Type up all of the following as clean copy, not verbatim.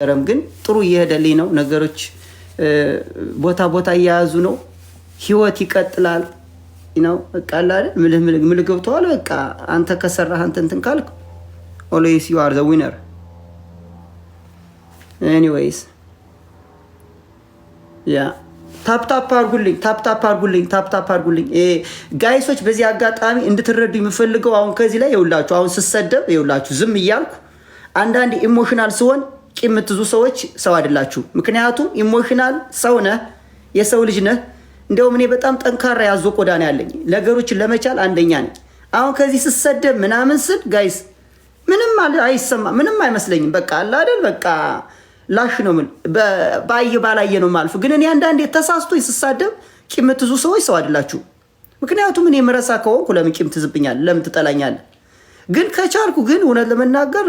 ረም ግን ጥሩ እየሄደልኝ ነው። ነገሮች ቦታ ቦታ እየያዙ ነው። ህይወት ይቀጥላል ነው በቃ አይደል? ምልህ ገብተዋል። በቃ አንተ ከሰራህ አንተ እንትን ካልክ always you are the winner. anyways yeah ታፕ አድርጉልኝ ጋይሶች። በዚህ አጋጣሚ እንድትረዱ የምፈልገው አሁን ከዚህ ላይ ይውላችሁ፣ አሁን ስሰደብ ይውላችሁ ዝም እያልኩ አንዳንድ ኢሞሽናል ሲሆን ቂም የምትይዙ ሰዎች ሰው አይደላችሁ። ምክንያቱም ኢሞሽናል ሰው ነህ፣ የሰው ልጅ ነህ። እንደውም እኔ በጣም ጠንካራ ያዞ ቆዳ ነው ያለኝ፣ ነገሮችን ለመቻል አንደኛ ነኝ። አሁን ከዚህ ስሰደብ ምናምን ስል ጋይስ ምንም አይሰማ ምንም አይመስለኝም። በቃ አለ አይደል በቃ ላሽ ነው ምን ባላየ ነው ማልፍ። ግን እኔ አንዳንዴ ተሳስቶ ስሳደብ ቂም የምትይዙ ሰዎች ሰው አይደላችሁ። ምክንያቱም እኔ ምረሳ ከሆንኩ ለምን ቂም ትዝብኛለህ? ለምን ትጠላኛለህ? ግን ከቻልኩ ግን እውነት ለመናገር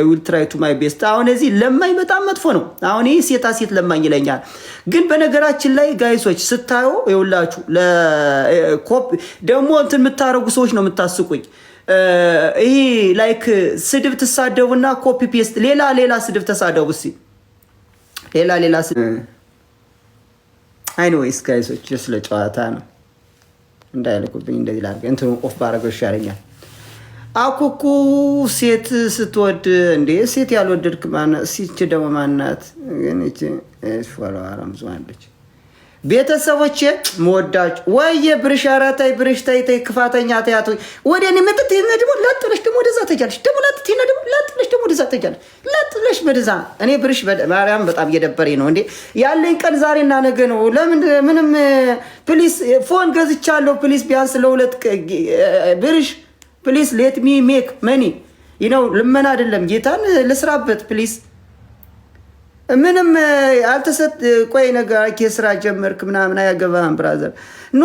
will try to my best። አሁን እዚህ ለማኝ በጣም መጥፎ ነው። አሁን ይሄ ሴት ለማኝ ይለኛል። ግን በነገራችን ላይ ጋይሶች ስታዩ ይውላችሁ ለኮፕ ደግሞ እንትን የምታረጉ ሰዎች ነው የምታስቁኝ። ይሄ ላይክ ስድብ ተሳደቡና ኮፒ ፔስት ሌላ ስድብ ተሳደቡ። እስኪ ሌላ anyways ጋይሶች just ለጨዋታ ነው እንዳይልኩብኝ እንደዚህ ላድርግ። እንትኑ ኦፍ ባረገው ይሻለኛል። አኩኩ ሴት ስትወድ እንዴ ሴት ያልወደድክ ማናት? ሲች ደግሞ ማናት? ግን እቺ ፎሎ አራምዙ አለች። ቤተሰቦቼ መወዳችሁ ወይ ብርሽ አራታይ ብርሽ ታይታይ ክፋተኛ ታያቱ ወደኔ መጥተህ ደግሞ ላጥለሽ ደግሞ ወደዛ ተጃለሽ ደግሞ ላጥተህ ደግሞ ላጥለሽ ደግሞ ወደዛ ተጃለሽ ላጥለሽ በደዛ እኔ ብርሽ ማርያም በጣም እየደበረኝ ነው እንዴ ያለኝ ቀን ዛሬና ነገ ነው። ለምን ምንም ፕሊስ ፎን ገዝቻለሁ ፕሊስ ቢያንስ ለሁለት ብርሽ ፕሊስ ሌት ሚ ሜክ መኒ ልመና አይደለም ጌታን ልስራበት ፕሊስ። ምንም አልተሰጥ ቆይ ነገር ከስራ ጀመርክ ምናምን አያገባህም ብራዘር። ኖ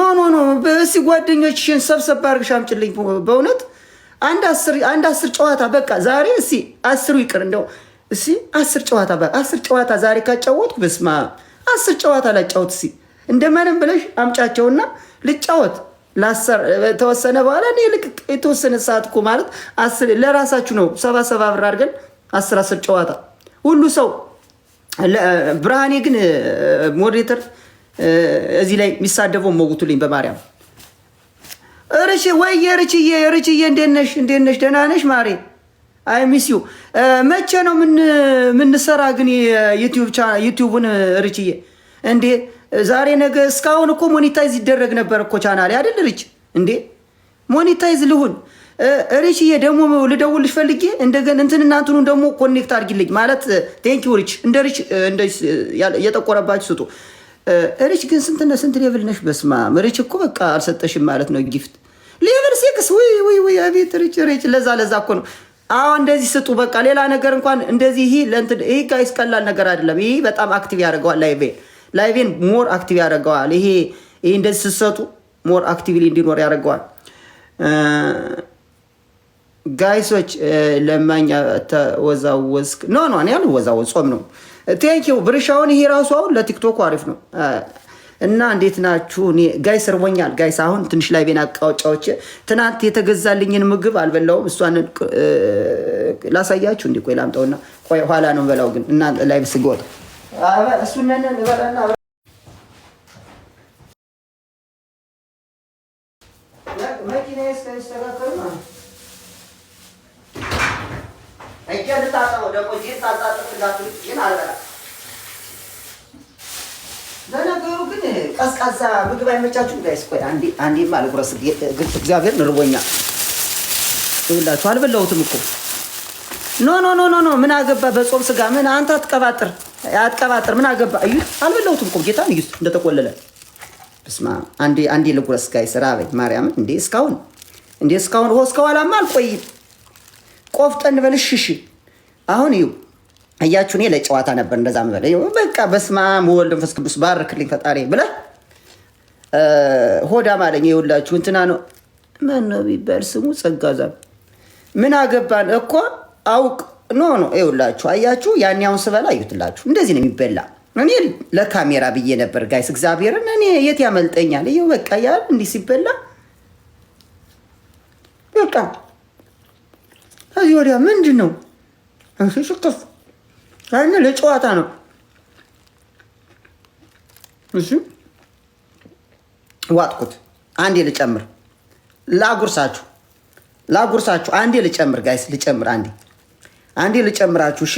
በእሲ ጓደኞችሽን ሰብሰብ አድርገሽ አምጪልኝ በእውነት አንድ 10 ጨዋታ በቃ ዛሬ እሲ 10 ይቅር እንደው እሲ 10 ጨዋታ ዛሬ ካጫወትኩ በስማ 10 ጨዋታ ላጫወት እሲ እንደማንም ብለሽ አምጫቸውና ልጫወት ላሰር ተወሰነ በኋላ እኔ ልክ የተወሰነ ሰዓት እኮ ማለት 10 ለራሳችሁ ነው 70 ብር አድርገን 10 ጨዋታ ሁሉ ሰው ብርሃኔ ግን ሞዴሬተር እዚህ ላይ የሚሳደበው ሞጉቱልኝ በማርያም እርሺ ወይ ርችዬ እንደነሽ ደህና ነሽ ማሬ? አይ ሚስ ዩ። መቼ ነው ምን ሰራ ግን ዩቲዩብን ርችዬ እንዴ? ዛሬ ነገ እስካሁን እኮ ሞኔታይዝ ይደረግ ነበር እኮ ቻናሌ አይደል ርች? እንዴ ሞኔታይዝ ልሁን ሪችዬ ደግሞ ልደውልሽ ፈልጌ እንደገና እንትንና እንትኑን ደግሞ ኮኔክት አድርጊልኝ ማለት ቴንክ ዩ ሪች። እንደ ሪች የጠቆረባችሁ ስጡ። ሪች ግን ስንት ሌቭል ነሽ? በስማ ሪች እኮ በቃ አልሰጠሽም ማለት ነው ጊፍት ሌቭል 6 ወይ አቤት ሪች ለዛ እኮ ነው። አዎ እንደዚህ ስጡ በቃ ሌላ ነገር እንኳን እንደዚህ ይሄ ጋይስ ቀላል ነገር አይደለም። ይሄ በጣም አክቲቭ ያደርገዋል ላይቬን ሞር አክቲቭ ያደርገዋል። ይሄ እንደዚህ ስትሰጡ ሞር አክቲቭሊ እንዲኖር ያደርገዋል። ጋይሶች ለማኛ ተወዛወዝክ ኖ እኔ አልወዛወዝ ጾም ነው። ቴንኪው ብርሻውን ይሄ ራሱ አሁን ለቲክቶክ አሪፍ ነው። እና እንዴት ናችሁ? እኔ ጋይስ እርቦኛል ጋይስ። አሁን ትንሽ ላይ ቤና አቃውጫዎች ትናንት የተገዛልኝን ምግብ አልበላውም። እሷን ላሳያችሁ እንዴ ቆይ ላምጣውና ቆይ ኋላ ነው በላው። ግን እና ላይ ብስጎት እሱን ነን በላና መኪናዬ እስከስተካከለ እጀን ታጣው ደግሞ ጂት ታጣጥፍላችሁ ግን አልበላ። ለነገሩ ግን ቀዝቃዛ ምግብ አይመቻችሁም ጋይስ? ቆይ አንዴ ማልጉረስ እግዚአብሔር ንርቦኛል ይላችሁ። አልበላሁትም እኮ ኖ ምን አገባ በጾም ስጋ ምን አንተ አትቀባጥር ምን አገባ? እዩ አልበላሁትም እኮ ጌታ ንግስ እንደተቆለለ በስማ አንዴ ልጉረስ ጋይስ። ራበኝ ማርያምን እንዴ እስካሁን ሆስከዋላማ አልቆይም። ቆፍጠን በልሽ እሺ። አሁን ይው አያችሁ እኔ ለጨዋታ ነበር እንደዛ መበለ በቃ በስመ አብ ወወልድ ወመንፈስ ቅዱስ ባርክልኝ ፈጣሪ ብለህ ሆዳ ማለኝ ይውላችሁ እንትና ነው ማን ነው ቢባል ስሙ ጸጋዛብ ምን አገባን እኮ አውቅ ኖ ይውላችሁ አያችሁ ያኔ አሁን ስበላ አዩትላችሁ እንደዚህ ነው የሚበላ። እኔ ለካሜራ ብዬ ነበር ጋይስ እግዚአብሔርን እኔ የት ያመልጠኛል? ይው በቃ ያል እንዲህ ሲበላ በቃ እዚህ ወዲያ ምንድን ነው ሽክፍ አይነ ለጨዋታ ነው። እሺ ዋጥኩት። አንዴ ልጨምር ላጉርሳችሁ አንዴ ልጨምር ጋይስ ልጨምር አንዴ ልጨምራችሁ። እሺ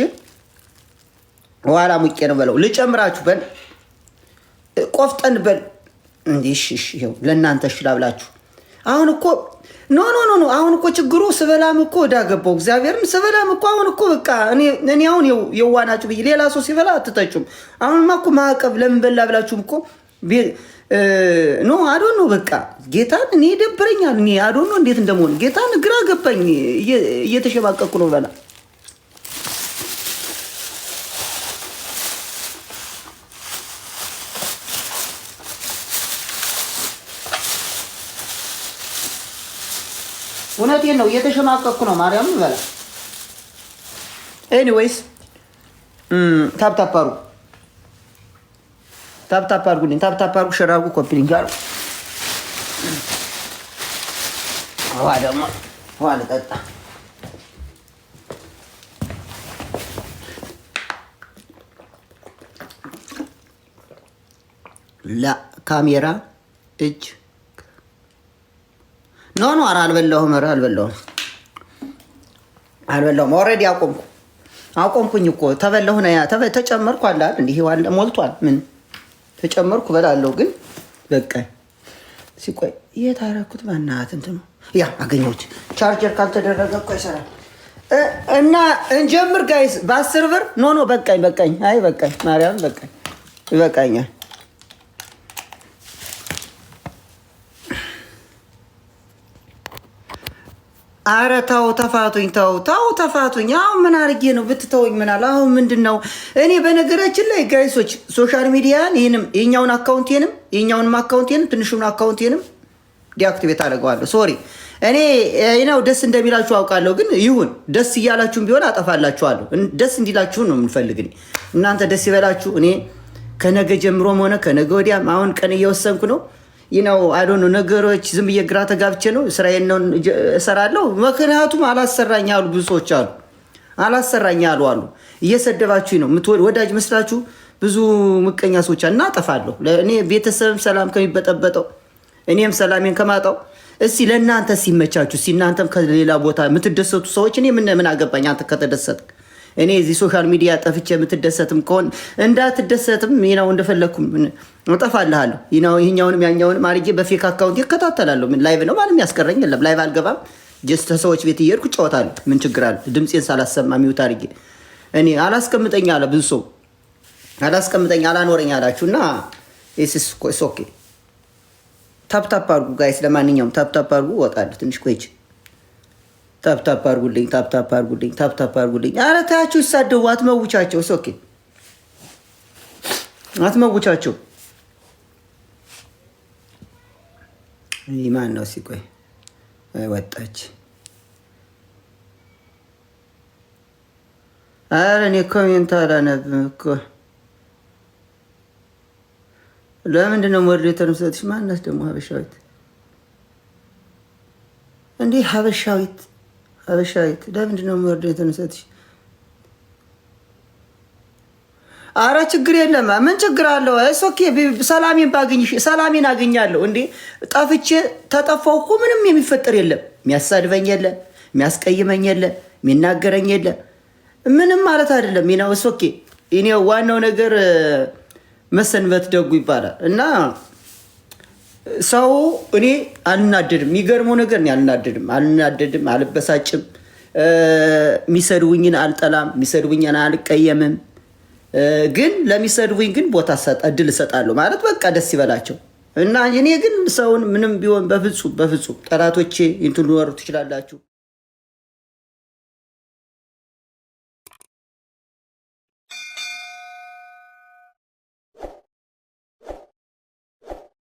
ኋላ ሙቄ ነው በለው ልጨምራችሁ በል ቆፍጠን በል እንዴ። እሺ ይኸው ለእናንተ እሺ ላብላችሁ። አሁን እኮ ኖ አሁን እኮ ችግሩ ስበላም እኮ ዳገባው እግዚአብሔርን ስበላም እኮ አሁን እኮ በቃ እኔ አሁን የዋናችሁ ብዬ ሌላ ሰው ሲበላ አትጠጩም። አሁንማ እኮ ማዕቀብ ለምን በላ ብላችሁም እኮ ኖ አዶን ነው በቃ ጌታን እኔ ደብረኛል። እኔ አዶን ነው እንዴት እንደመሆን ጌታን ግራ ገባኝ። እየተሸማቀቁ ነው በላ እውነቴን ነው እየተሸማቀቁ ነው። ማርያም በላ ኤኒዌይስ ታፕታፕ አድርጉልኝ። ታፕታፕ አድርጉ፣ ሸር አድርጉ፣ ኮፒ ሊንክ አድርጉ። ውሃ ልጠጣ። ካሜራ እጅ ኖ ኧረ አልበላሁም። ኦልሬዲ አቆምኩኝ እኮ ተበላሁ ነው ተጨመርኩ አለ እንዲህ ዋለ ሞልቷል። ምን ተጨመርኩ በላለሁ ግን በቃ ሲቆይ የታረኩት ማናት እንትኑ ያ አገኘሁት። ቻርጀር ካልተደረገ እኮ ይሰራል። እና እንጀምር ጋይስ በ10 ብር ኖ በቃኝ። አይ በቃኝ፣ ማርያም በቃኝ፣ ይበቃኛል። አረ ተው ተፋቱኝ። አሁን ምን አድርጌ ነው ብትተወኝ? ምን አለ አሁን ምንድነው? እኔ በነገራችን ላይ ጋይሶች ሶሻል ሚዲያን ይሄንም የኛውን አካውንቴንም ትንሹን አካውንቴንም ዲአክቲቬት አደርገዋለሁ። ሶሪ እኔ ነው ደስ እንደሚላችሁ አውቃለሁ፣ ግን ይሁን ደስ እያላችሁም ቢሆን አጠፋላችኋለሁ። ደስ እንዲላችሁ ነው የምንፈልግ። እናንተ ደስ ይበላችሁ። እኔ ከነገ ጀምሮም ሆነ ከነገ ወዲያም አሁን ቀን እየወሰንኩ ነው አይዶን ነገሮች ዝም ብዬ ግራ ተጋብቼ ነው ስራዬን ነው እሰራለሁ። ምክንያቱም አላሰራኝ ያሉ ብዙ ሰዎች አሉ እየሰደባችሁኝ ነው። ወዳጅ መስላችሁ ብዙ ምቀኛ ሰዎች እናጠፋለሁ። እኔ ቤተሰብም ሰላም ከሚበጠበጠው እኔም ሰላሜን ከማጣው እስቲ ለእናንተ ሲመቻችሁ እናንተም ከሌላ ቦታ የምትደሰቱ ሰዎች እኔ ምን አገባኝ? አንተ ከተደሰትክ እኔ እዚህ ሶሻል ሚዲያ ጠፍቼ የምትደሰትም ከሆነ እንዳትደሰትም እንደፈለኩም እጠፋልሃለሁ። ይሄኛውንም ያኛውንም አርጌ በፌክ አካውንት ይከታተላለሁ። ምን ላይቭ ነው ማንም ያስቀረኝ የለም። ላይቭ አልገባም። ጀስት ሰዎች ቤት እየሄድኩ እጫወታለሁ። ምን ችግር አለ? ድምጼን ሳላሰማ ሚውት አርጌ እኔ አላስቀምጠኝ አለ ብዙ ሰው አላስቀምጠኝ አላኖረኝ አላችሁና ኢትስ ኦኬ። ታፕታፕ አድርጉ ጋይስ። ለማንኛውም ታፕታፕ አድርጉ። እወጣለሁ ትንሽ ቆይቼ። ታፕታፕ አድርጉልኝ። ኧረ ታያችሁ ይሳደቡ። አትመውቻቸው። ኦኬ አትመውቻቸው። ይህ ማን ነው? ሲቆይ ወጣች። ኧረ እኔ ኮሜንት አላነብም እኮ። ለምንድን ነው ሞዴሬተር ሰጥሽ? ማናት ደግሞ ሀበሻዊት እንዴ? ሀበሻዊት ለምንድን ነው ሞዴሬተር ሰጥሽ? አረ ችግር የለም። ምን ችግር አለው? ኦኬ ሰላሜን ባገኝሽ ሰላሜን አገኛለሁ። እንዴ ጠፍቼ ተጠፋው እኮ ምንም የሚፈጠር የለም። የሚያሳድበኝ የለ፣ የሚያስቀይመኝ የለ፣ የሚናገረኝ የለ። ምንም ማለት አይደለም። ኦኬ እኔ ዋናው ነገር መሰንበት ደጉ ይባላል። እና ሰው እኔ አልናደድም። የሚገርመው ነገር እኔ አልናደድም፣ አልበሳጭም። የሚሰድቡኝን አልጠላም፣ የሚሰድቡኝን አልቀየምም። ግን ለሚሰድቡኝ ግን ቦታ እድል እሰጣለሁ ማለት በቃ ደስ ይበላቸው። እና እኔ ግን ሰውን ምንም ቢሆን በፍጹም ጠላቶቼ እንትኖሩ ትችላላችሁ።